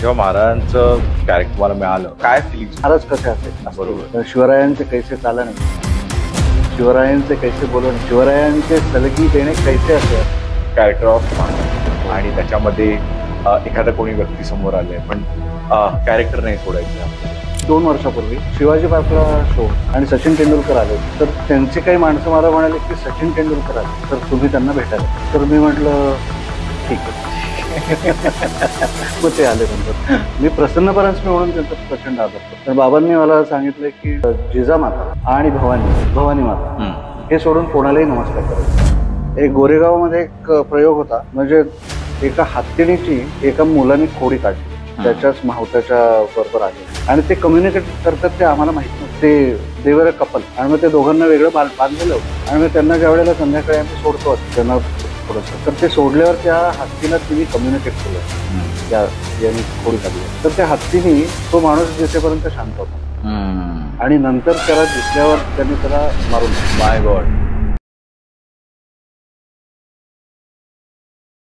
जेव्हा महाराजांचं कॅरेक्टर मला मिळालं, काय फिलिंग? महाराज कसे असेल? बरोबर. शिवरायांचे कैसे चालणे, शिवरायांचे कैसे बोलणे, शिवरायांचे सलगी देणे कैसे असेल. कॅरेक्टर ऑफ महाराज आणि त्याच्यामध्ये एखादा कोणी व्यक्ती समोर आलाय पण कॅरेक्टर नाही सोडायचं. 2 वर्षापूर्वी शिवाजी पार्कला शो आणि सचिन तेंडुलकर आले, तर त्यांचे काही माणसं मला म्हणाले की सचिन तेंडुलकर आले तर तुम्ही त्यांना भेटायला. तर मी म्हटलं ठीक आहे. मग ते आले. नंतर मी प्रसन्न परांजपे म्हणून त्यांचा प्रचंड आदर करतो. तर बाबांनी मला सांगितलं की जिजामाता आणि भवानी माता हे सोडून कोणालाही नमस्कार करायचा. एक गोरेगावमध्ये एक प्रयोग होता, म्हणजे एका हत्तीणीची एका मुलाने खोडी काढली, त्याच्याच मावत्याच्या बरोबर आले आणि ते कम्युनिकेट करतात ते आम्हाला माहित नव्हतं. ते देवर कपल आणि मग ते दोघांना वेगळं बांधलेलं होतं आणि मग त्यांना ज्या वेळेला संध्याकाळी आम्ही सोडतो त्यांना थोडंसं, तर ते सोडल्यावर त्या हत्तीला तिने कम्युनिकेट केलं त्या यांनी खोडी काढली. तर त्या हत्तीने तो माणूस दिसेपर्यंत शांत होता आणि नंतर त्याला दिसल्यावर त्यांनी त्याला मारून. माय गॉड.